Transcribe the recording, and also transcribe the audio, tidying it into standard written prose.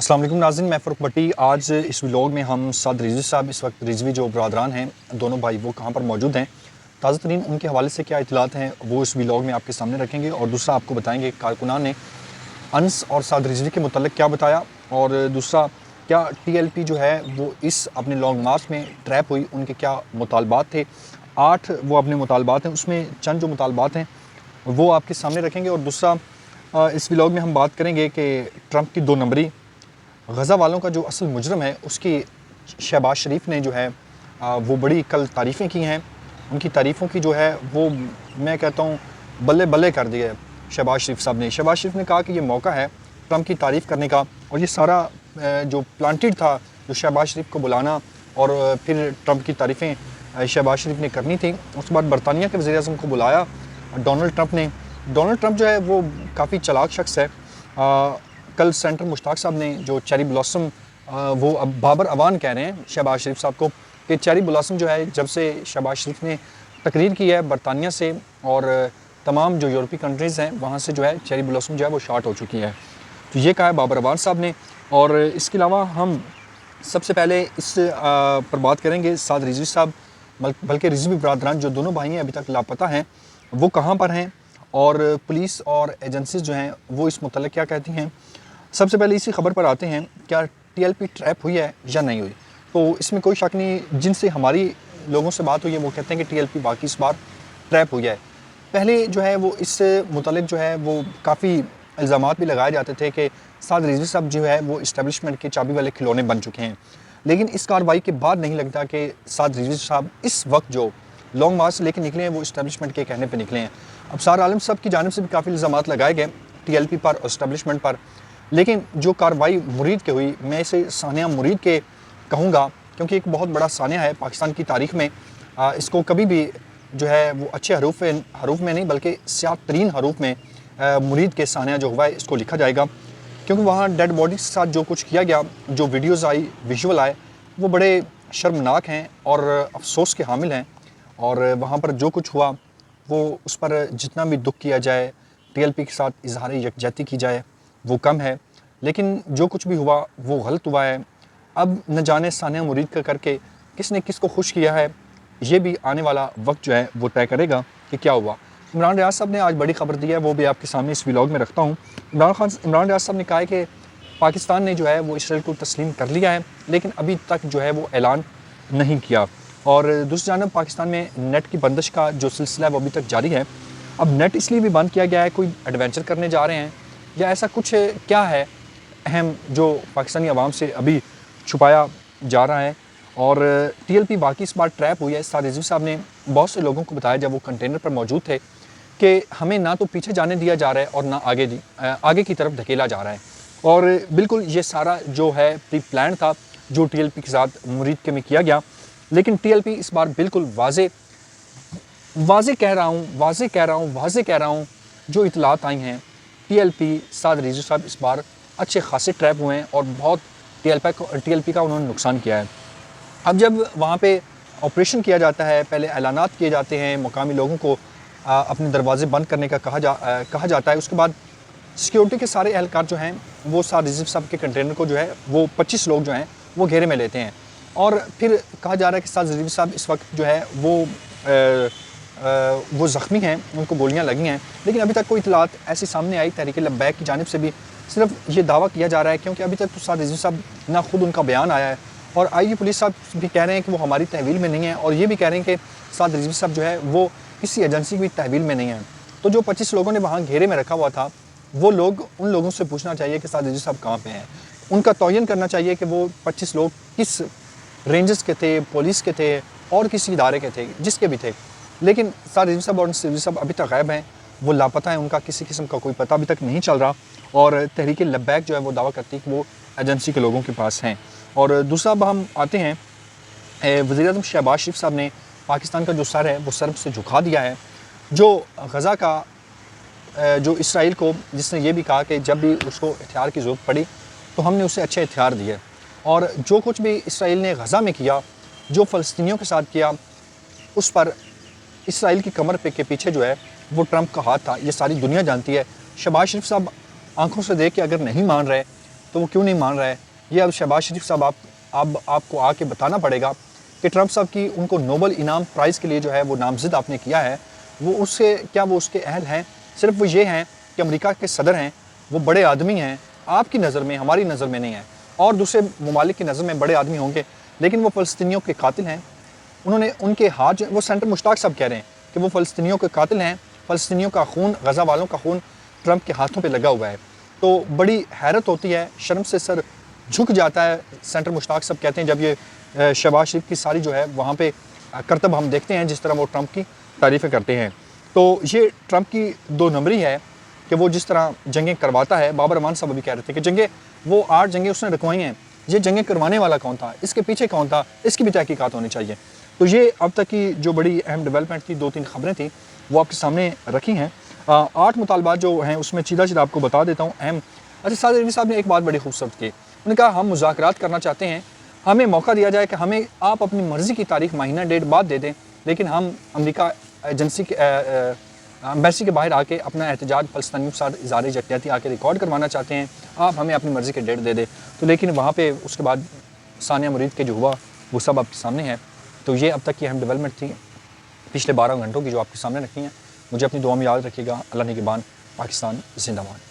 अस्सलाम वालेकुम नाज़रीन, मैं फ़रूक भट्टी। आज इस व्लॉग में हम साथ रिजवी साहब, इस वक्त रिजवी जो बरदरान हैं दोनों भाई, वो कहाँ पर मौजूद हैं, ताज़ा तरीन उनके हवाले से क्या इतलात हैं वो इस व्लॉग में आपके सामने रखेंगे। और दूसरा आपको बताएंगे कारकुनान ने अनस और साद रिजवी के मुतल्लिक़ क्या बताया, और दूसरा क्या TLP जो है वो इस अपने लॉन्ग मार्च में ट्रैप हुई, उनके क्या मुतालबात थे। 8 वो अपने मुतालबात हैं, उसमें चंद जो मुतालबात हैं वो आपके सामने रखेंगे। और दूसरा इस व्लॉग में हम बात करेंगे कि ट्रंप की 2 नंबरी, गज़ा वालों का जो असल मुजरम है उसकी शहबाज शरीफ ने जो है वो बड़ी कल तारीफ़ें की हैं। उनकी तारीफ़ों की जो है वो मैं कहता हूँ बल्ले बल्ले कर दिया है शहबाज शरीफ साहब ने। शहबाज शरीफ ने कहा कि ये मौका है ट्रंप की तारीफ़ करने का, और ये सारा जो प्लांटेड था, जो शहबाज शरीफ को बुलाना और फिर ट्रंप की तारीफ़ें शहबाज शरीफ ने करनी थी। उसके बाद बरतानिया के वज़ीर-ए-आज़म को बुलाया डोनाल्ड ट्रंप ने। डोनाल्ड ट्रंप जो है वो काफ़ी चालाक शख्स है। कल सेंटर मुश्ताक साहब ने जो चेरी ब्लॉसम, वो अब बाबर अवान कह रहे हैं शहबाज शरीफ साहब को कि चेरी ब्लॉसम जो है जब से शहबाज शरीफ ने तकरीर की है बरतानिया से और तमाम जो यूरोपीय कंट्रीज़ हैं वहाँ से जो है चेरी ब्लॉसम जो है वो शार्ट हो चुकी है। तो ये कहा है बाबर अवान साहब ने। और इसके अलावा हम सबसे पहले इस पर बात करेंगे साद रिजवी साहब, बल्कि रिजवी बरदरान जो दोनों भाई हैं अभी तक लापता हैं, वो कहाँ पर हैं और पुलिस और एजेंसीज जो हैं वो इस मुतल्लिक़ क्या कहती हैं। सबसे पहले इसी खबर पर आते हैं, क्या TLP ट्रैप हुई है या नहीं हुई। तो इसमें कोई शक नहीं, जिनसे हमारी लोगों से बात हुई है वो कहते हैं कि TLP वाकई इस बार ट्रैप हुई है। पहले जो है वो इस मुतल्लिक़ जो है वो काफ़ी इल्ज़ामात भी लगाए जाते थे कि साद रिजवी साहब जो है वो इस्टेब्लिशमेंट के चाबी वाले खिलौने बन चुके हैं, लेकिन इस कार्रवाई के बाद नहीं लगता कि साद रिजवी साहब इस वक्त जो लॉन्ग मार्च से लेकर निकले हैं वो इस्टेब्लिशमेंट के कहने पर निकले हैं। अब सार आलम साहब की जानिब से भी काफ़ी इल्ज़ामात लगाए गए TLP पर और इस्टेब्लिशमेंट पर, लेकिन जो कार्रवाई मुरीद के हुई, मैं इसे सानिया मुरीद के कहूँगा, क्योंकि एक बहुत बड़ा सानिया है पाकिस्तान की तारीख़ में। इसको कभी भी जो है वो अच्छे हरूफ में नहीं बल्कि स्याह तरीन हरूफ में मुरीद के सानिया जो हुआ है इसको लिखा जाएगा, क्योंकि वहाँ डेड बॉडी के साथ जो कुछ किया गया, जो वीडियोज़ आई, विजुअल आए, वो बड़े शर्मनाक हैं और अफसोस के हामिल हैं। और वहाँ पर जो कुछ हुआ वो उस पर जितना भी दुख किया जाए, TLP के साथ इजहार यकजहती की जाए वो कम है, लेकिन जो कुछ भी हुआ वो गलत हुआ है। अब न जाने सानिया मुरीद का करके किसने किसको खुश किया है, ये भी आने वाला वक्त जो है वो तय करेगा कि क्या हुआ। इमरान रियाज साहब ने आज बड़ी खबर दी है, वो भी आपके सामने इस व्लॉग में रखता हूँ। इमरान रियाज साहब ने कहा है कि पाकिस्तान ने जो है वो इसराइल को तस्लीम कर लिया है, लेकिन अभी तक जो है वो ऐलान नहीं किया। और दूसरी जानब पाकिस्तान में नेट की बंदिश का जो सिलसिला है वो अभी तक जारी है। अब नेट इसलिए भी बंद किया गया है, कोई एडवेंचर करने जा रहे हैं या ऐसा कुछ क्या है अहम जो पाकिस्तानी आवाम से अभी छुपाया जा रहा है। और TLP बाकी इस बार ट्रैप हुई है। साद रिजवी साहब ने बहुत से लोगों को बताया जब वो कंटेनर पर मौजूद थे कि हमें ना तो पीछे जाने दिया जा रहा है और ना आगे की तरफ धकेला जा रहा है। और बिल्कुल ये सारा जो है प्री प्लान था जो TLP के साथ मुरीद के में किया गया, लेकिन TLP इस बार बिल्कुल वाज़े कह रहा हूँ जो इतलात आई हैं, TLP साद रिजवी साहब इस बार अच्छे खासे ट्रैप हुए हैं और बहुत TLP का उन्होंने नुकसान किया है। अब जब वहाँ पे ऑपरेशन किया जाता है, पहले ऐलानात किए जाते हैं, मुकामी लोगों को अपने दरवाजे बंद करने का कहा जाता है। उसके बाद सिक्योरिटी के सारे एहलकार जो हैं वो साद रिजवी साहब के कंटेनर को जो है वो 25 लोग जो हैं वो घेरे में लेते हैं। और फिर कहा जा रहा है कि साद रिजवी साहब इस वक्त जो है वो ज़ख्मी हैं, उनको गोलियां लगी हैं, लेकिन अभी तक कोई इतलात ऐसी सामने आई तहरीक लब्बैक की जानिब से भी सिर्फ ये दावा किया जा रहा है, क्योंकि अभी तक तो साद रिजवी साहब ना खुद उनका बयान आया है और IG पुलिस साहब भी कह रहे हैं कि वो हमारी तहवील में नहीं है, और ये भी कह रहे हैं कि साद रिजवी साहब जो है वो किसी एजेंसी की भी तहवील में नहीं है। तो जो 25 लोगों ने वहाँ घेरे में रखा हुआ था, वो लोग उन लोगों से पूछना चाहिए कि साद रिजवी साहब कहाँ पे हैं, उनका तयन करना चाहिए कि वो 25 लोग किस रेंजर्स के थे, पुलिस के थे और किसी इदारे के थे, जिसके भी थे। लेकिन साद रिजवी साहब और रिजवी साहब अभी तक गायब हैं, वो लापता हैं, उनका किसी किस्म का कोई पता अभी तक नहीं चल रहा। और तहरीक लब्बैक जो है वो दावा करती है कि वो एजेंसी के लोगों के पास हैं। और दूसरा अब हम आते हैं, वज़ीर-ए-आज़म शहबाज शरीफ साहब ने पाकिस्तान का जो सर है वो सर से झुका दिया है, जो गज़ा का जो इसराइल को, जिसने ये भी कहा कि जब भी उसको हथियार की ज़रूरत पड़ी तो हमने उसे अच्छे हथियार दिए, और जो कुछ भी इसराइल ने गज़ा में किया, जो फ़लस्तीनियों के साथ किया, उस पर इसराइल की कमर के पीछे जो है वो ट्रंप का हाथ था, ये सारी दुनिया जानती है। शहबाज शरीफ साहब आंखों से देख के अगर नहीं मान रहे تو وہ کیوں نہیں مان رہا ہے؟ یہ اب شہباز شریف صاحب آپ کو آ کے بتانا پڑے گا کہ ٹرمپ صاحب کی ان کو نوبل انعام پرائز کے لیے جو ہے وہ نامزد آپ نے کیا ہے، وہ اس سے کیا وہ اس کے اہل ہیں؟ صرف وہ یہ ہیں کہ امریکہ کے صدر ہیں، وہ بڑے آدمی ہیں، آپ کی نظر میں، ہماری نظر میں نہیں ہے، اور دوسرے ممالک کی نظر میں بڑے آدمی ہوں گے، لیکن وہ فلسطینیوں کے قاتل ہیں۔ انہوں نے ان کے ہاتھ، وہ سینٹر مشتاق صاحب کہہ رہے ہیں کہ وہ فلسطینیوں کے قاتل ہیں، فلسطینیوں کا خون، غزہ والوں کا خون ٹرمپ کے ہاتھوں پہ لگا ہوا ہے۔ تو بڑی حیرت ہوتی ہے، شرم سے سر جھک جاتا ہے۔ سینٹر مشتاق صاحب کہتے ہیں جب یہ شہباز شریف کی ساری جو ہے وہاں پہ کرتب ہم دیکھتے ہیں جس طرح وہ ٹرمپ کی تعریفیں کرتے ہیں، تو یہ ٹرمپ کی 2 نمبری ہے کہ وہ جس طرح جنگیں کرواتا ہے۔ بابر امان صاحب بھی کہہ رہے تھے کہ جنگیں، وہ 8 جنگیں اس نے رکھوائی ہیں، یہ جنگیں کروانے والا کون تھا، اس کے پیچھے کون تھا، اس کی بھی تحقیقات ہونی چاہیے۔ تو یہ اب تک کی جو بڑی اہم ڈیولپمنٹ تھی، 2-3 خبریں تھیں وہ آپ کے سامنے رکھی ہیں۔ 8 مطالبات جو ہیں اس میں چیدہ آپ کو بتا دیتا ہوں اہم۔ اچھا، سعد رضوی صاحب نے ایک بات بڑی خوبصورت کی، انہوں نے کہا ہم مذاکرات کرنا چاہتے ہیں، ہمیں موقع دیا جائے کہ ہمیں آپ اپنی مرضی کی تاریخ، مہینہ ڈیٹ بعد دے دیں، لیکن ہم امریکہ ایجنسی کے ایمبیسی کے باہر آ کے اپنا احتجاج فلسطینیوں کے ساتھ اظہار یکجہتی آ کے ریکارڈ کروانا چاہتے ہیں، آپ ہمیں اپنی مرضی کے ڈیٹ دے دیں۔ تو لیکن وہاں پہ اس کے بعد ثانیہ مرید کے جو ہوا وہ سب آپ کے سامنے ہے۔ تو یہ اب تک کی اہم ڈیولپمنٹ تھی پچھلے 12 گھنٹوں کی جو آپ کے سامنے رکھی ہیں۔ مجھے اپنی دعا میں یاد رکھیے گا۔ اللہ نگہبان، پاکستان زندہ باد۔